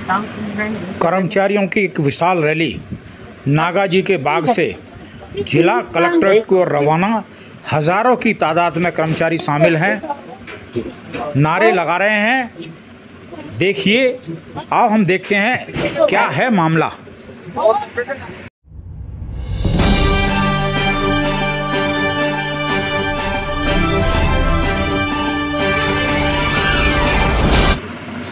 कर्मचारियों की एक विशाल रैली नागाजी के बाग से जिला कलेक्ट्रेट की ओर रवाना। हजारों की तादाद में कर्मचारी शामिल हैं, नारे लगा रहे हैं। देखिए, आओ हम देखते हैं क्या है मामला।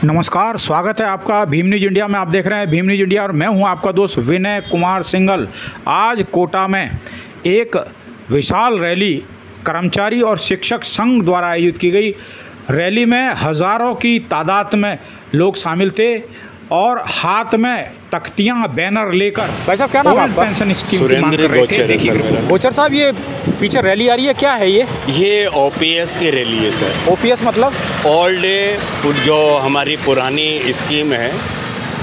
नमस्कार, स्वागत है आपका भीम न्यूज इंडिया में। आप देख रहे हैं भीम न्यूज इंडिया और मैं हूं आपका दोस्त विनय कुमार सिंघल। आज कोटा में एक विशाल रैली कर्मचारी और शिक्षक संघ द्वारा आयोजित की गई। रैली में हज़ारों की तादाद में लोग शामिल थे और हाथ में तख्तियां बैनर लेकर। भाई साहब, क्या नाम है आपका? पेंशन स्कीम की मांग कर रहे थे। गोचर साहब, ये पीछे रैली आ रही है, क्या है ये ओपीएस की रैली है सर। ओपीएस मतलब ओल्ड, जो हमारी पुरानी स्कीम है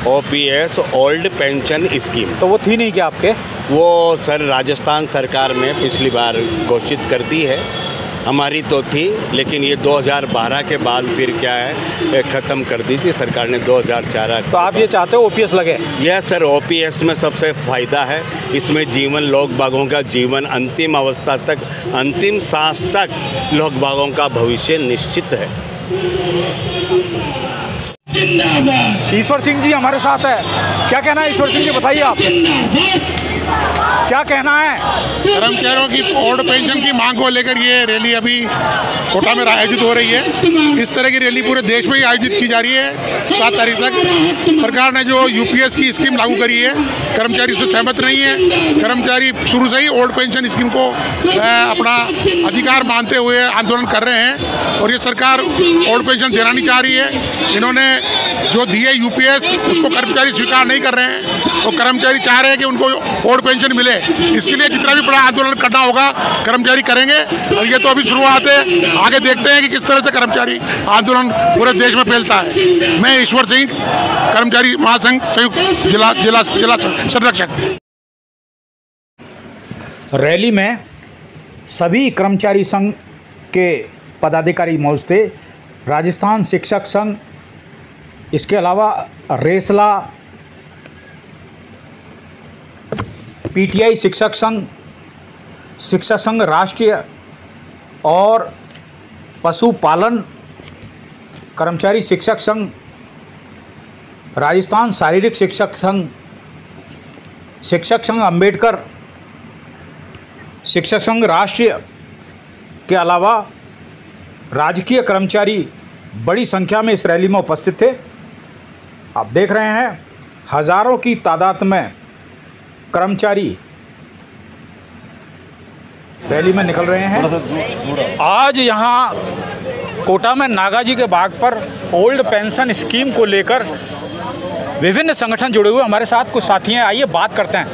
ओपीएस, ओल्ड पेंशन स्कीम। तो वो थी नहीं क्या आपके? वो सर राजस्थान सरकार में पिछली बार घोषित कर दी है, हमारी तो थी, लेकिन ये 2012 के बाद फिर क्या है ख़त्म कर दी थी सरकार ने 2004। तो आप ये चाहते हो ओपीएस लगे? यस सर, ओपीएस में सबसे फ़ायदा है। इसमें जीवन, लोग बागों का जीवन अंतिम अवस्था तक, अंतिम सांस तक लोग बागों का भविष्य निश्चित है। ईश्वर सिंह जी हमारे साथ है, क्या कहना है ईश्वर सिंह जी, बताइए आप क्या कहना है? कर्मचारियों की ओल्ड पेंशन की मांग को लेकर ये रैली अभी कोटा में आयोजित हो रही है। इस तरह की रैली पूरे देश में ही आयोजित की जा रही है। 7 तारीख तक सरकार ने जो यूपीएस की स्कीम लागू करी है, कर्मचारी उससे सहमत नहीं है। कर्मचारी शुरू से ही ओल्ड पेंशन स्कीम को अपना अधिकार मानते हुए आंदोलन कर रहे हैं और ये सरकार ओल्ड पेंशन देना नहीं चाह रही है। इन्होंने जो दिए यूपीएस, उसको कर्मचारी स्वीकार नहीं कर रहे हैं और कर्मचारी चाह रहे हैं कि उनको ओल्ड पेंशन मिले। इसके लिए जितना भी बड़ा आंदोलन करना होगा कर्मचारी करेंगे और ये तो अभी शुरुआत है। आगे देखते हैं कि किस तरह से कर्मचारी आंदोलन पूरे देश में फैलता है। मैं ईश्वर सिंह, कर्मचारी महासंघ संयुक्त जिला संरक्षक। रैली में सभी कर्मचारी संघ के पदाधिकारी मौजूद थे। राजस्थान शिक्षक संघ, इसके अलावा रेसला, पीटीआई शिक्षक संघ राष्ट्रीय और पशुपालन कर्मचारी शिक्षक संघ, राजस्थान शारीरिक शिक्षक संघ अंबेडकर शिक्षक संघ राष्ट्रीय के अलावा राजकीय कर्मचारी बड़ी संख्या में इस रैली में उपस्थित थे। आप देख रहे हैं हज़ारों की तादाद में कर्मचारी रैली में निकल रहे हैं। आज यहाँ कोटा में नागाजी के बाग पर ओल्ड पेंशन स्कीम को लेकर विभिन्न संगठन जुड़े हुए हमारे साथ कुछ साथी हैं, आइए बात करते हैं।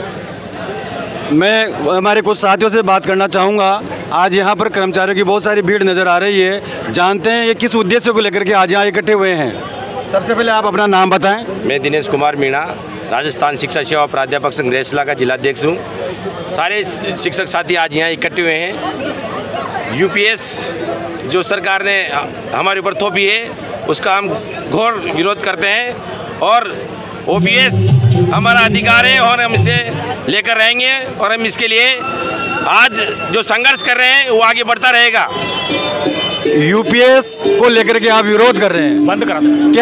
मैं हमारे कुछ साथियों से बात करना चाहूँगा। आज यहाँ पर कर्मचारियों की बहुत सारी भीड़ नज़र आ रही है। जानते हैं ये किस उद्देश्य को लेकर के आज यहाँ इकट्ठे हुए हैं। सबसे पहले आप अपना नाम बताएं। मैं दिनेश कुमार मीणा, राजस्थान शिक्षा सेवा प्राध्यापक संघ रेसला का जिलाध्यक्ष हूँ। सारे शिक्षक साथी आज यहाँ इकट्ठे हुए हैं। यूपीएस जो सरकार ने हमारे ऊपर थोपी है, उसका हम घोर विरोध करते हैं और ओपीएस हमारा अधिकार है और हम इसे लेकर रहेंगे और हम इसके लिए आज जो संघर्ष कर रहे हैं वो आगे बढ़ता रहेगा। यूपीएस को लेकर के आप विरोध कर रहे हैं, बंद करा दो।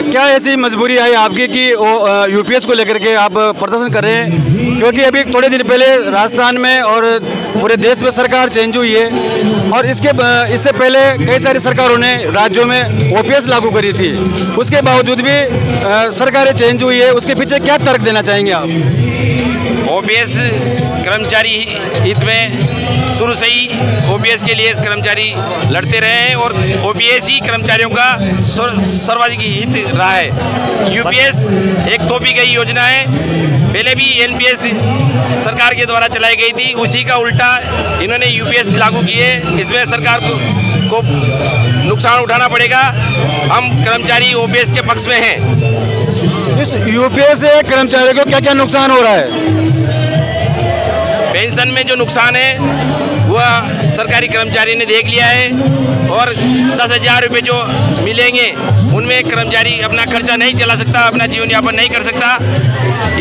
क्या ऐसी मजबूरी आई आपकी कि यूपीएस को लेकर के आप प्रदर्शन कर रहे हैं? क्योंकि अभी थोड़े दिन पहले राजस्थान में और पूरे देश में सरकार चेंज हुई है और इससे पहले कई सारी सरकारों ने राज्यों में ओपीएस लागू करी थी। उसके बावजूद भी सरकारें चेंज हुई है, उसके पीछे क्या तर्क देना चाहेंगे आप? ओपीएस कर्मचारी हित में शुरू से ही ओपीएस के लिए कर्मचारी लड़ते रहे हैं और ओपीएस ही कर्मचारियों का सर्वाधिक हित रहा है। यूपीएस एक थोपी गई योजना है, पहले भी एनपीएस सरकार के द्वारा चलाई गई थी, उसी का उल्टा इन्होंने यूपीएस लागू किए। इसमें सरकार को नुकसान उठाना पड़ेगा। हम कर्मचारी ओपीएस के पक्ष में हैं। इस यूपीएस से कर्मचारियों को क्या क्या नुकसान हो रहा है? पेंशन में जो नुकसान है वह सरकारी कर्मचारी ने देख लिया है और 10,000 रुपये जो मिलेंगे उनमें कर्मचारी अपना खर्चा नहीं चला सकता, अपना जीवन यापन नहीं कर सकता।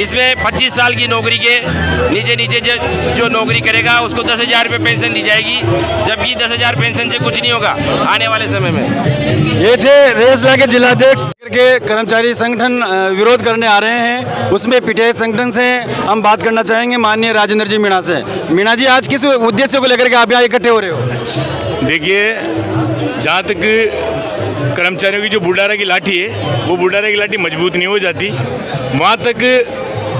इसमें 25 साल की नौकरी के नीचे जो नौकरी करेगा उसको 10,000 रुपये पेंशन दी जाएगी, जबकि 10,000 पेंशन से कुछ नहीं होगा आने वाले समय में। ये थे रेसला के जिलाध्यक्ष के कर्मचारी संगठन विरोध करने आ रहे हैं, उसमें पीटीआई संगठन से हम बात करना चाहेंगे माननीय राजेंद्र जी मीणा से। मीणा जी, आज किस उद्देश्य को लेकर के आप यहाँ इकट्ठे हो रहे हो? देखिए, जहाँ तक कर्मचारियों की जो बुलडारा की लाठी है, वो बुलडारा की लाठी मजबूत नहीं हो जाती, वहाँ तक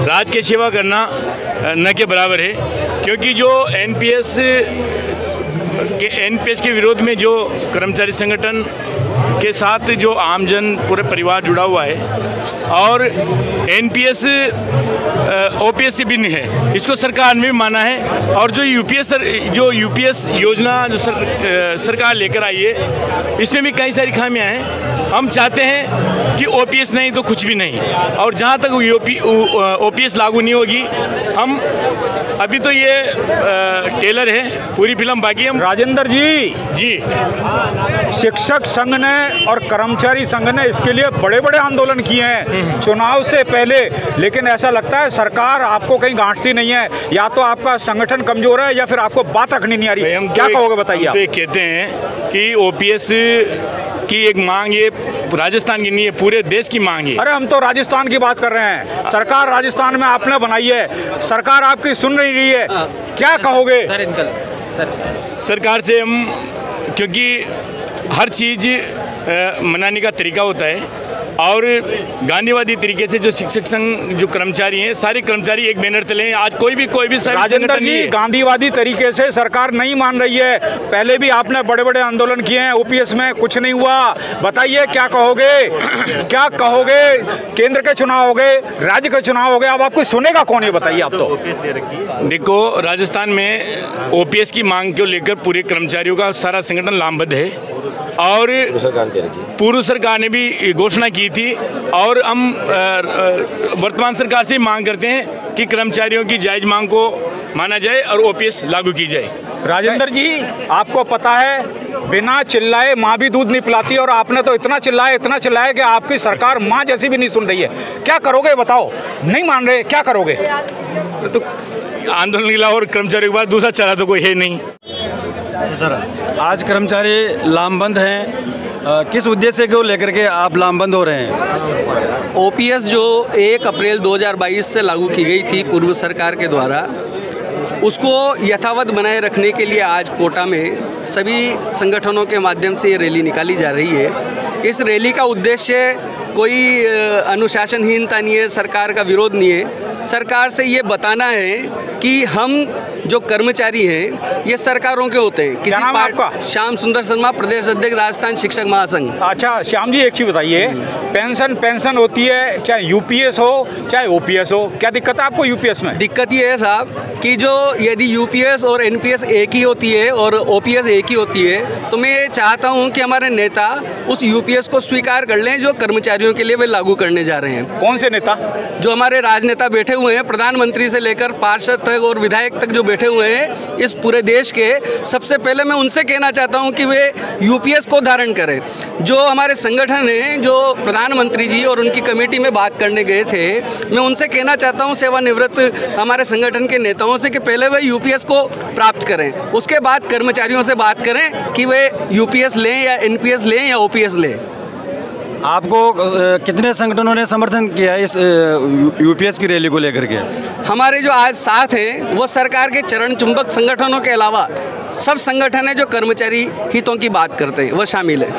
राज की सेवा करना न के बराबर है। क्योंकि जो एनपीएस के विरोध में जो कर्मचारी संगठन के साथ जो आमजन पूरे परिवार जुड़ा हुआ है और एनपीएस ओपीएस से भिन्न है, इसको सरकार ने भी माना है। और जो यूपीएस योजना जो सरकार लेकर आई है, इसमें भी कई सारी खामियां हैं। हम चाहते हैं कि ओपीएस नहीं तो कुछ भी नहीं, और जहां तक ओपीएस लागू नहीं होगी, हम अभी तो ये टेलर है, पूरी फिल्म बाकी हम। राजेंद्र जी, शिक्षक संघ ने और कर्मचारी संघ ने इसके लिए बड़े बड़े आंदोलन किए हैं चुनाव से पहले, लेकिन ऐसा लगता है सरकार आपको कहीं गांठती नहीं है, या तो आपका संगठन कमजोर है या फिर आपको बात रखनी नहीं आ रही। क्या कहोगे बताइए आप? कहते हैं कि ओपीएस की एक मांग ये राजस्थान की नहीं है, पूरे देश की मांग है। अरे हम तो राजस्थान की बात कर रहे हैं, सरकार राजस्थान में आपने बनाई है, सरकार आपकी सुन नहीं रही है, क्या कहोगे? सरकार से हम, क्योंकि हर चीज़ मनाने का तरीका होता है, और गांधीवादी तरीके से जो शिक्षक संघ जो कर्मचारी हैं, सारे कर्मचारी एक बैनर तले हैं। आज कोई भी राजेंद्र जी, गांधीवादी तरीके से सरकार नहीं मान रही है, पहले भी आपने बड़े बड़े आंदोलन किए हैं, ओपीएस में कुछ नहीं हुआ, बताइए क्या कहोगे? क्या कहोगे? केंद्र के चुनाव हो गए, राज्य के चुनाव हो गए, अब आपको सुनेगा कौन, ये बताइए आप तो। देखो, राजस्थान में ओपीएस की मांग को लेकर पूरे कर्मचारियों का सारा संगठन लामबद्ध है, और पूर्व सरकार ने भी घोषणा की थी, और हम वर्तमान सरकार से मांग करते हैं कि कर्मचारियों की जायज मांग को माना जाए और ओपीएस लागू की जाए। राजेंद्र जी, आपको पता है बिना चिल्लाए माँ भी दूध नहीं पिलाती, और आपने तो इतना चिल्लाया कि आपकी सरकार माँ जैसी भी नहीं सुन रही है। क्या करोगे बताओ? नहीं मान रहे, क्या करोगे? तो आंदोलन के अलावा और कर्मचारियों के बाद दूसरा चारा तो कोई है नहीं। आज कर्मचारी लामबंद हैं, किस उद्देश्य को लेकर के आप लामबंद हो रहे हैं? ओपीएस जो 1 अप्रैल 2022 से लागू की गई थी पूर्व सरकार के द्वारा, उसको यथावत बनाए रखने के लिए आज कोटा में सभी संगठनों के माध्यम से ये रैली निकाली जा रही है। इस रैली का उद्देश्य कोई अनुशासनहीनता नहीं है, सरकार का विरोध नहीं है, सरकार से ये बताना है कि हम जो कर्मचारी हैं ये सरकारों के होते हैं। क्या नाम है आपका? श्याम सुंदर शर्मा, प्रदेश अध्यक्ष राजस्थान शिक्षक महासंघ। अच्छा श्याम जी, एक चीज़ बताइए, पेंशन होती है, चाहे यूपीएस हो चाहे ओपीएस हो, क्या दिक्कत है आपको यूपीएस में? दिक्कत ये है साहब कि जो यदि यूपीएस और एनपीएस एक ही होती है और ओपीएस एक ही होती है, तो मैं चाहता हूँ कि हमारे नेता उस यूपीएस को स्वीकार कर लें जो कर्मचारियों के लिए वे लागू करने जा रहे हैं। कौन से नेता? जो हमारे राजनेता बैठे हुए हैं, प्रधानमंत्री से लेकर पार्षद तक और विधायक तक जो बैठे हुए हैं इस पूरे देश के, सबसे पहले मैं उनसे कहना चाहता हूं कि वे यूपीएस को धारण करें। जो हमारे संगठन हैं, जो प्रधानमंत्री जी और उनकी कमेटी में बात करने गए थे, मैं उनसे कहना चाहता हूं, सेवानिवृत्त हमारे संगठन के नेताओं से, कि पहले वे यूपीएस को प्राप्त करें, उसके बाद कर्मचारियों से बात करें कि वे यूपीएस लें या एनपीएस लें या ओपीएस लें। आपको कितने संगठनों ने समर्थन किया है इस यूपीएस की रैली को लेकर के? हमारे जो आज साथ हैं वो सरकार के चरण चुंबक संगठनों के अलावा सब संगठन है जो कर्मचारी हितों की बात करते हैं, वो शामिल है।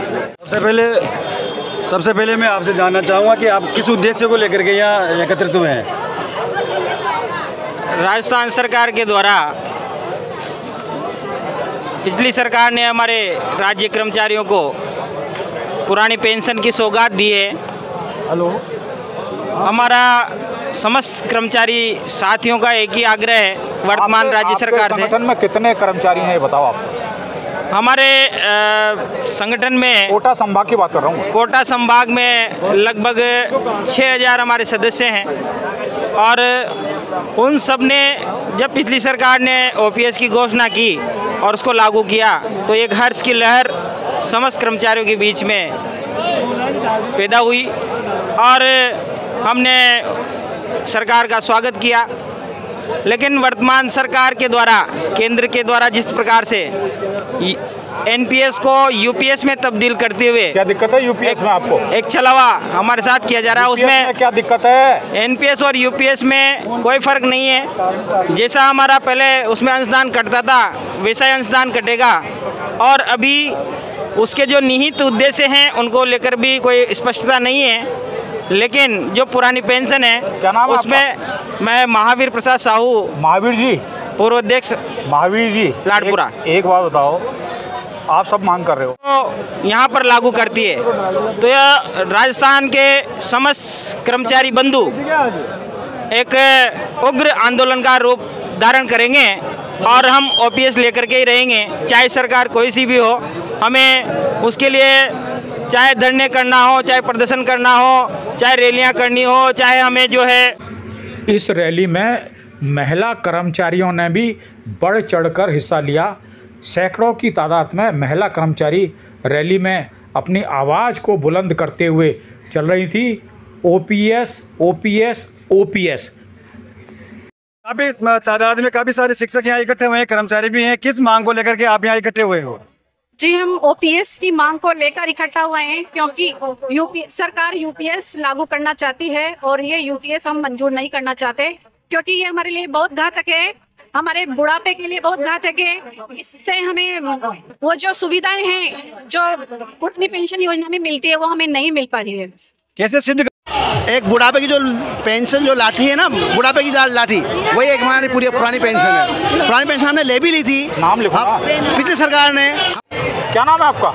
सबसे पहले मैं आपसे जानना चाहूँगा कि आप किस उद्देश्य को लेकर के यहाँ एकत्रित हुए हैं? राजस्थान सरकार के द्वारा पिछली सरकार ने हमारे राज्य कर्मचारियों को पुरानी पेंशन की सौगात दी है। हमारा समस्त कर्मचारी साथियों का एक ही आग्रह है वर्तमान राज्य सरकार से। संगठन में कितने कर्मचारी हैं ये बताओ आप? हमारे संगठन में कोटा संभाग की बात कर रहा हूँ। कोटा संभाग में लगभग 6000 हमारे सदस्य हैं, और उन सब ने जब पिछली सरकार ने ओपीएस की घोषणा की और उसको लागू किया तो एक हर्ष की लहर समस्त कर्मचारियों के बीच में पैदा हुई और हमने सरकार का स्वागत किया। लेकिन वर्तमान सरकार के द्वारा, केंद्र के द्वारा जिस प्रकार से एनपीएस को यूपीएस में तब्दील करते हुए, क्या दिक्कत है यूपीएस में आपको? एक छलावा हमारे साथ किया जा रहा है, उसमें क्या दिक्कत है? एनपीएस और यूपीएस में कोई फर्क नहीं है। जैसा हमारा पहले उसमें अंशदान कटता था वैसा ही अंशदान कटेगा और अभी उसके जो निहित उद्देश्य हैं उनको लेकर भी कोई स्पष्टता नहीं है। लेकिन जो पुरानी पेंशन है, क्या नाम है उसमें मैं महावीर प्रसाद साहू, महावीर जी, पूर्व अध्यक्ष महावीर जी लाडपुरा। एक बात बताओ, आप सब मांग कर रहे हो तो यहाँ पर लागू करती है तो यह राजस्थान के समस्त कर्मचारी बंधु एक उग्र आंदोलन का रूप धारण करेंगे और हम ओपीएस लेकर के ही रहेंगे, चाहे सरकार कोई सी भी हो। हमें उसके लिए चाहे धरने करना हो, चाहे प्रदर्शन करना हो, चाहे रैलियां करनी हो, चाहे हमें जो है। इस रैली में महिला कर्मचारियों ने भी बढ़ चढ़कर हिस्सा लिया। सैकड़ों की तादाद में महिला कर्मचारी रैली में अपनी आवाज़ को बुलंद करते हुए चल रही थी। OPS OPS OPS. काफ़ी तादाद में काफ़ी सारे शिक्षक यहाँ इकट्ठे हुए हैं, कर्मचारी भी हैं। किस मांग को लेकर के आप यहाँ इकट्ठे हुए हो? जी, हम ओपीएस की मांग को लेकर इकट्ठा हुए हैं क्योंकि सरकार यूपीएस लागू करना चाहती है और ये यूपीएस हम मंजूर नहीं करना चाहते क्योंकि ये हमारे लिए बहुत घातक है, हमारे बुढ़ापे के लिए बहुत घातक है। इससे हमें वो जो सुविधाएं हैं जो पुरानी पेंशन योजना में मिलती है वो हमें नहीं मिल पा रही है। कैसे सिद्ध? एक बुढ़ापे की जो पेंशन जो लाठी है ना, बुढ़ापे की लाठी, वही एक हमारी पूरी पुरानी पेंशन है। पुरानी पेंशन हमने ले भी ली थी, नाम लिखो पिछली सरकार ने। क्या नाम है आपका?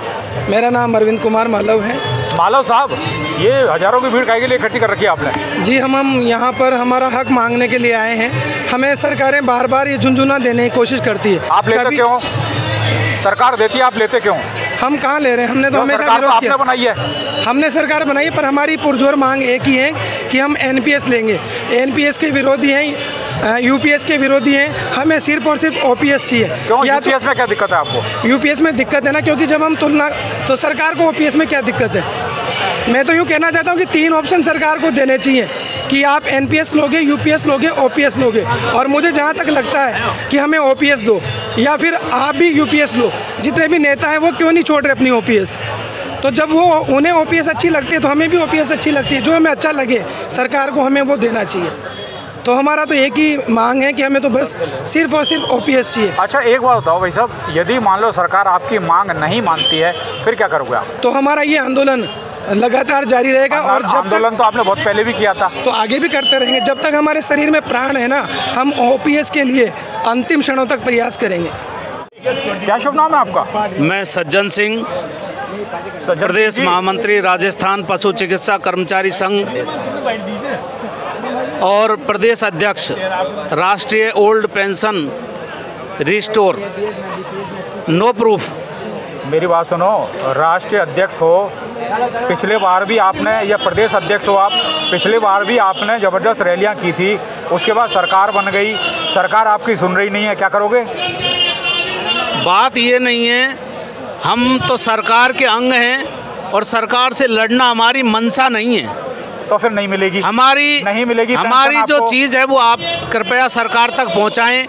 मेरा नाम अरविंद कुमार मालव है। मालव साहब, ये हजारों की भीड़ काहे के लिए इकट्ठी कर रखी है आपने? जी, हम यहाँ पर हमारा हक मांगने के लिए आए हैं। हमें सरकारें बार बार ये झुनझुना देने की कोशिश करती है। आप लेते क्यों? सरकार देती है, आप लेते क्यों? हम कहाँ ले रहे हैं? हमने तो हमेशा विरोध किया। आपने बनाई है? हमने सरकार बनाई है, पर हमारी पुरजोर मांग एक ही है कि हम एनपीएस लेंगे। एनपीएस के विरोधी हैं, यूपीएस के विरोधी हैं, हमें सिर्फ और सिर्फ ओपीएस चाहिए। क्यों? यूपीएस में क्या दिक्कत है आपको? यूपीएस में दिक्कत है ना, क्योंकि जब हम तुलना, तो सरकार को ओपीएस में क्या दिक्कत है? मैं तो यूँ कहना चाहता हूँ कि 3 ऑप्शन सरकार को देने चाहिए कि आप एनपीएस लोगे, यूपीएस लोगे, ओपीएस लोगे। और मुझे जहाँ तक लगता है कि हमें ओपीएस दो या फिर आप भी यूपीएस लो। जितने भी नेता हैं वो क्यों नहीं छोड़ रहे अपनी ओपीएस? तो जब वो उन्हें ओपीएस अच्छी लगती है तो हमें भी ओपीएस अच्छी लगती है। जो हमें अच्छा लगे सरकार को हमें वो देना चाहिए। तो हमारा तो एक ही मांग है कि हमें तो बस सिर्फ और सिर्फ ओपीएस चाहिए। अच्छा, एक बात बताओ भाई साहब, यदि मान लो सरकार आपकी मांग नहीं मानती है फिर क्या करोगे आप? तो हमारा ये आंदोलन लगातार जारी रहेगा और जब आंदोलन तो आपने बहुत पहले भी किया था, तो आगे भी करते रहेंगे। जब तक हमारे शरीर में प्राण है ना, हम ओपीएस के लिए अंतिम क्षणों तक प्रयास करेंगे। क्या शुभ नाम है आपका? मैं सज्जन सिंह, प्रदेश महामंत्री राजस्थान पशु चिकित्सा कर्मचारी संघ और प्रदेश अध्यक्ष राष्ट्रीय old pension restore no proof. मेरी बात सुनो, राष्ट्रीय अध्यक्ष हो, पिछले बार भी आपने, या प्रदेश अध्यक्ष हो आप, पिछले बार भी आपने ज़बरदस्त रैलियां की थी, उसके बाद सरकार बन गई, सरकार आपकी सुन रही नहीं है, क्या करोगे? बात ये नहीं है, हम तो सरकार के अंग हैं और सरकार से लड़ना हमारी मंशा नहीं है। तो फिर नहीं मिलेगी? नहीं मिलेगी। हमारी जो चीज़ है वो आप कृपया सरकार तक पहुंचाएं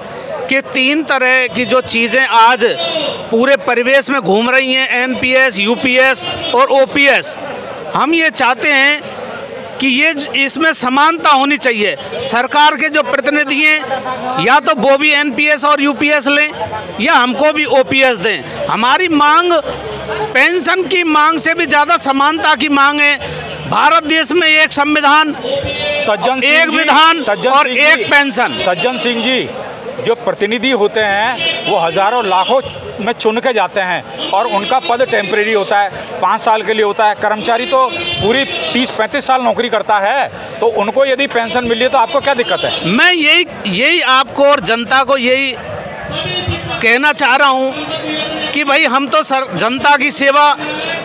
कि 3 तरह की जो चीज़ें आज पूरे परिवेश में घूम रही हैं, एनपीएस, यूपीएस और ओपीएस, हम ये चाहते हैं कि ये इसमें समानता होनी चाहिए। सरकार के जो प्रतिनिधि हैं या तो वो भी एनपीएस और यूपीएस लें या हमको भी ओपीएस दें। हमारी मांग पेंशन की मांग से भी ज़्यादा समानता की मांग है। भारत देश में एक संविधान, एक विधान और एक पेंशन। सज्जन सिंह जी, जो प्रतिनिधि होते हैं वो हज़ारों लाखों में चुन के जाते हैं और उनका पद टेम्परेरी होता है, 5 साल के लिए होता है। कर्मचारी तो पूरी 30-35 साल नौकरी करता है, तो उनको यदि पेंशन मिली तो आपको क्या दिक्कत है? मैं यही आपको और जनता को यही कहना चाह रहा हूँ कि भाई हम तो जनता की सेवा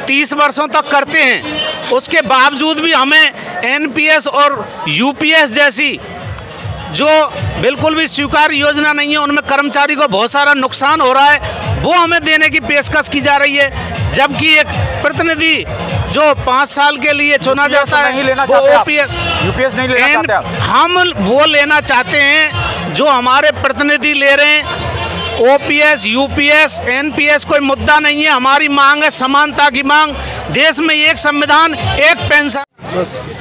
30 वर्षों तक करते हैं, उसके बावजूद भी हमें एनपीएस और यूपीएस जैसी जो बिल्कुल भी स्वीकार्य योजना नहीं है, उनमें कर्मचारी को बहुत सारा नुकसान हो रहा है, वो हमें देने की पेशकश की जा रही है। जबकि एक प्रतिनिधि जो 5 साल के लिए चुना जाता है वो ओपीएस यूपीएस नहीं लेना चाहते आप? हम वो लेना चाहते हैं जो हमारे प्रतिनिधि ले रहे हैं। ओपीएस, यूपीएस, एनपीएस कोई मुद्दा नहीं है। हमारी मांग है समानता की मांग। देश में एक संविधान, एक पेंशन।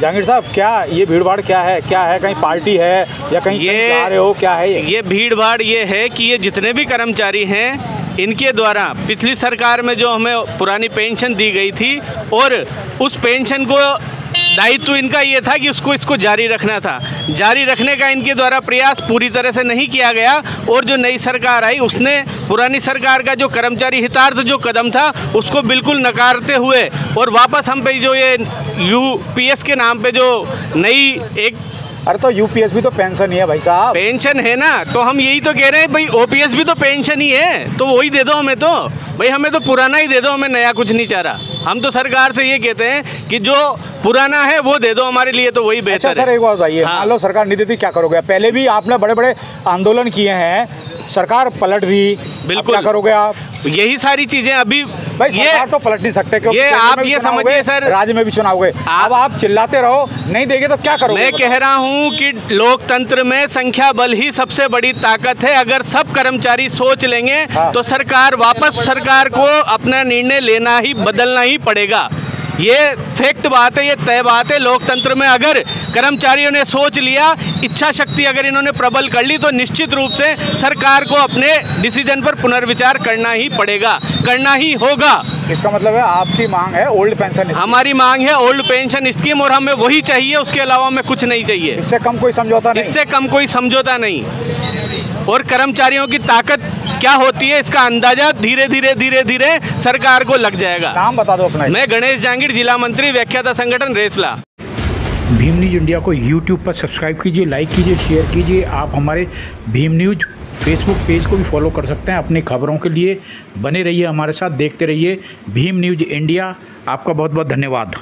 जहांगीर साहब, क्या ये भीड़ भाड़ क्या है? कहीं पार्टी है या कहीं जा रहे हो? क्या है ये भीड़ भाड़? ये है कि ये जितने भी कर्मचारी हैं इनके द्वारा पिछली सरकार में जो हमें पुरानी पेंशन दी गई थी और उस पेंशन को दायित्व इनका ये था कि इसको जारी रखना था। जारी रखने का इनके द्वारा प्रयास पूरी तरह से नहीं किया गया और जो नई सरकार आई उसने पुरानी सरकार का जो कर्मचारी हितार्थ जो कदम था उसको बिल्कुल नकारते हुए और वापस हम पे जो ये यूपीएस के नाम पे जो नई एक अरे तो यूपीएस भी तो पेंशन ही है भाई साहब। पेंशन है ना, तो हम यही तो कह रहे हैं भाई ओपीएस भी तो पेंशन ही है, तो वही दे दो हमें। तो भाई हमें तो पुराना ही दे दो, हमें नया कुछ नहीं चाह रहा। हम तो सरकार से ये कहते हैं कि जो पुराना है वो दे दो, हमारे लिए तो वही बेहतर है। सर एक बात बताइए, मान लो सरकार नहीं देती क्या करोगे? पहले भी आपने बड़े बड़े आंदोलन किए हैं, सरकार पलट दी, बिल्कुल क्या करोगे आप? यही सारी चीजें अभी भाई सरकार तो पलट नहीं सकते क्योंकि ये आप ये समझिए सर, राज्य में भी चुनाव हुए, अब आप चिल्लाते रहो, नहीं देंगे तो क्या करोगे? मैं कह रहा हूं कि लोकतंत्र में संख्या बल ही सबसे बड़ी ताकत है। अगर सब कर्मचारी सोच लेंगे तो सरकार सरकार को अपना निर्णय लेना ही, बदलना ही पड़ेगा। ये फैक्ट बात है, ये तय बात है। लोकतंत्र में अगर कर्मचारियों ने सोच लिया, इच्छा शक्ति अगर इन्होंने प्रबल कर ली तो निश्चित रूप से सरकार को अपने डिसीजन पर पुनर्विचार करना ही पड़ेगा, करना ही होगा। इसका मतलब है आपकी मांग है ओल्ड पेंशन स्कीम? हमारी मांग है ओल्ड पेंशन स्कीम और हमें वही चाहिए, उसके अलावा हमें कुछ नहीं चाहिए। इससे कम कोई समझौता नहीं? इससे कम कोई समझौता नहीं। और कर्मचारियों की ताकत क्या होती है इसका अंदाजा धीरे धीरे सरकार को लग जाएगा। नाम बता दो अपना। मैं गणेश जहांगीर, जिला मंत्री, व्याख्याता संगठन रेसला। भीम न्यूज इंडिया को यूट्यूब पर सब्सक्राइब कीजिए, लाइक कीजिए, शेयर कीजिए। आप हमारे भीम न्यूज फेसबुक पेज को भी फॉलो कर सकते हैं। अपनी खबरों के लिए बने रहिए हमारे साथ, देखते रहिए भीम न्यूज इंडिया। आपका बहुत बहुत धन्यवाद।